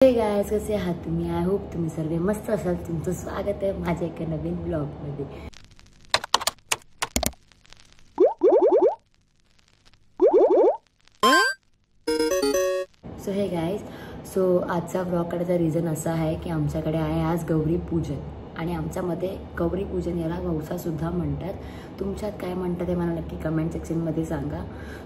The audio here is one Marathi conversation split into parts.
हे गाइस, कसे आहात तुम्ही? आय होप तुम्ही सर्व मस्त असाल. तुमचं स्वागत आहे माझ्या एका नवीन ब्लॉगमध्ये. सो हे गाइस, आजचा ब्लॉग काढायचा रिझन असा आहे की आमच्याकडे आहे आज गौरी पूजन. आणि आमच्यामध्ये गौरी पूजन याला वौसा सुद्धा म्हणतात. तुमच्यात काय म्हणतात ते मला नक्की कमेंट सेक्शनमध्ये सांगा.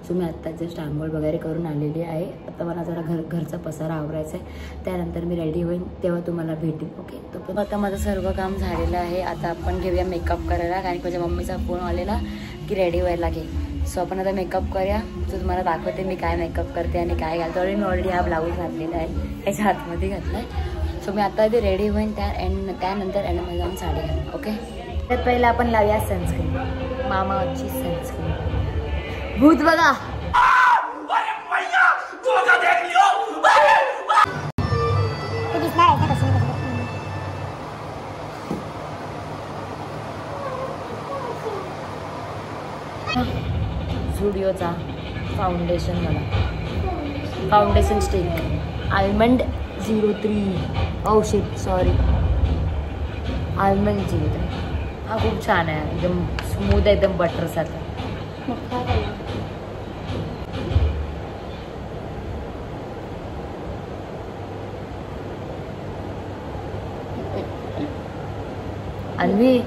सो मी आत्ता जस्ट आंघोळ वगैरे करून आलेली आहे. आता मला जरा घरचा पसारा आवरायचा आहे. त्यानंतर मी रेडी होईन तेव्हा तुम्हाला भेटेन. ओके, तर आता माझं सर्व काम झालेलं आहे. आता आपण घेऊया मेकअप करायला, कारण माझ्या मम्मीचा फोन आलेला की रेडी व्हायला घे. सो आपण आता मेकअप करूया. तर तुम्हाला दाखवते मी काय मेकअप करते आणि काय घालतो. मी ऑलरेडी हा ब्लाऊज घातलेला आहे, याच्या हातमध्ये घातला आहे. सो मी आता ते रेडी होईन त्यानंतर एंडमध्ये जाऊन साडी घालून. ओके, तर पहिलं आपण लावूया सनस्क्रीन. मामाची सनस्क्रीन. भूत बघा. झुडिओचा फाउंडेशन, मला foundation stick almond 03. Oh shit, sorry, almond 03. हा खूप छान आहे, एकदम स्मूथ आहे, एकदम बटर सारखं. अन्वी,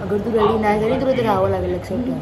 अगर तू रेडी नाही झाली तुला ते राहावं लागेल, लक्षात ठेव.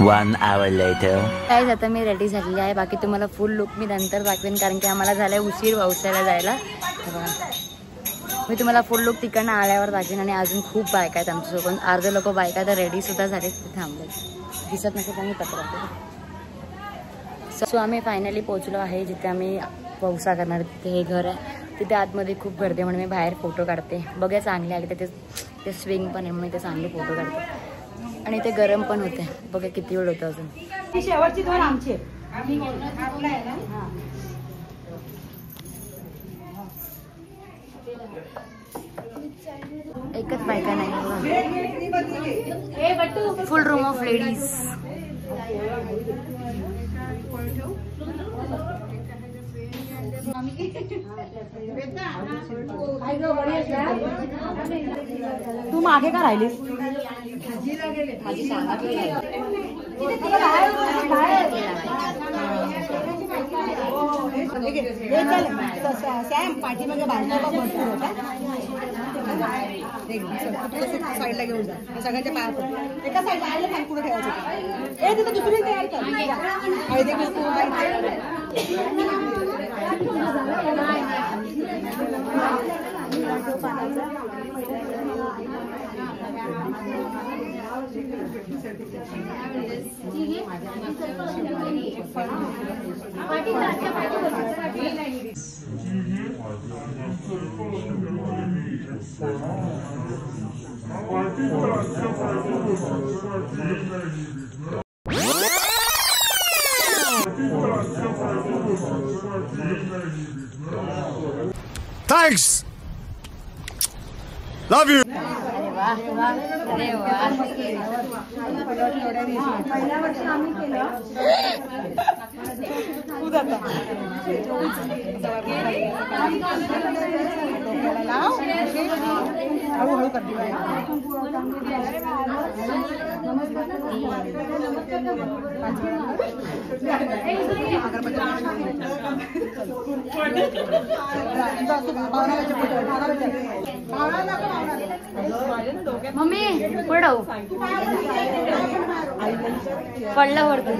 One hour later. काय आता मी रेडी झालेली आहे. बाकी तुम्हाला फुल लुक मी नंतर दाखवेन, कारण की आम्हाला झालंय उशीर वौसाला जायला. मी तुम्हाला फुल लुक तिकडनं आल्यावर दाखवेन. आणि अजून खूप बायका आहेत आमच्यासोबत. अर्धे लोक बायका तर रेडी सुद्धा झाले, थांबले, दिसत नसेल आम्ही पत्र. सो आम्ही फायनली पोहोचलो आहे जिथे आम्ही वौसा करणार. तिथे हे घर आहे, तिथे आतमध्ये खूप गर्दी म्हणून मी बाहेर फोटो काढते. बघा चांगले आले ते स्विंग पण आहे म्हणून ते चांगले फोटो काढते. आणि ते गरम पण होते. बघा किती वेळ होतं अजून. शेवटची दोन आमची एकच बायका नाही, फुल रूम ऑफ लेडीज. तू मागे का राहिलीस? पाठीमागे बायका भरपूर होता. साईडला घेऊन जा, सगळ्यांच्या पाया पड. एका साईडला आले खाली पुढे ठेवायचं. ए तिथे दुसरी तयार कर. Haldi Kunku Thanks. Love you. पहिल्या वर्षी आम्ही केलं तू जाता हळूहळू करते मम्मी पडव पडला वरती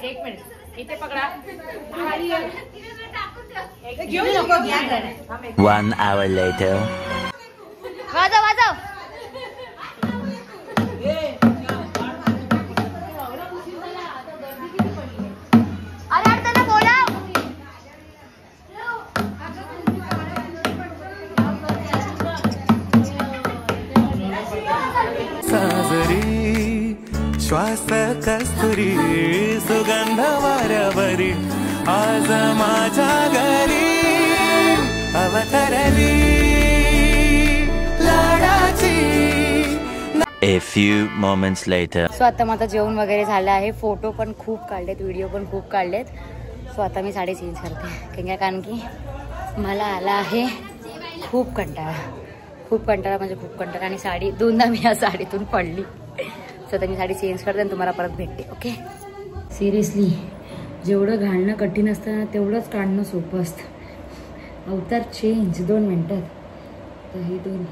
एक मिनिट इथे पकडा 1 hour later. वाजव वाजव अरे यार त्याला बोला साजरी श्वास कस्तुरी सुगंध वाऱ्यावरी आज माझ्या घरी अवतरली लाडाची. A few moments later. So आता माझं जेवण वगैरे झालं आहे. फोटो पण खूप काढलेत, व्हिडिओ पण खूप काढलेत. सो आता मी साडी चेंज करते कारण की मला आला आहे खूप कंटाळा म्हणजे खूप कंटाळा आणि साडी दोनदा मी या साडीतून पडली. सो आता मी साडी चेंज करते आणि तुम्हाला परत भेटते. ओके. सिरियसली जेवढं घालणं कठीण असतं ना तेवढंच काढणं सोपं असतं. अवतार चेंज 2 मिनिटात. तर हे 2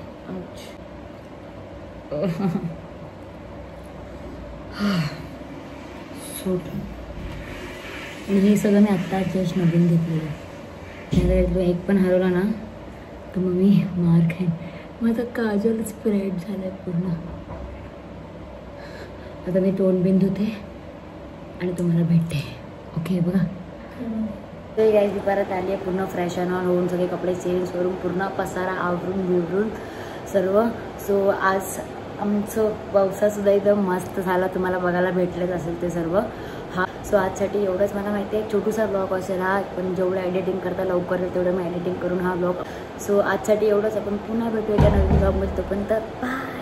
आणि हे सगळं मी आत्ता जस्ट नवीन घेतलेलं. एक पण हरवला ना तर मग मी मार खाईन. माझा काजल स्प्रेड झालाय पूर्ण. आता मी तोंड बिंद होते आणि तुम्हाला भेटते. ओके बघा. तर गाईज मी परत आली आहे पूर्ण फ्रेश ऑन होऊन सगळे कपडे चेंज करून पूर्ण पसारा आवरून बिवरून सर्व. सो आज आमचं पावसासुद्धा एकदम मस्त झाला. तुम्हाला बघायला भेटलेच असेल ते सर्व. हा सो आजसाठी एवढंच. मला माहिती आहे छोटूसा ब्लॉग असेल हा, पण जेवढं एडिटिंग करता लवकर येईल तेवढं मी एडिटिंग करून हा ब्लॉग. सो आजसाठी एवढंच. आपण पुन्हा भेटूया त्या नवीन ब्लॉगमध्ये. तोपर्यंत बाय.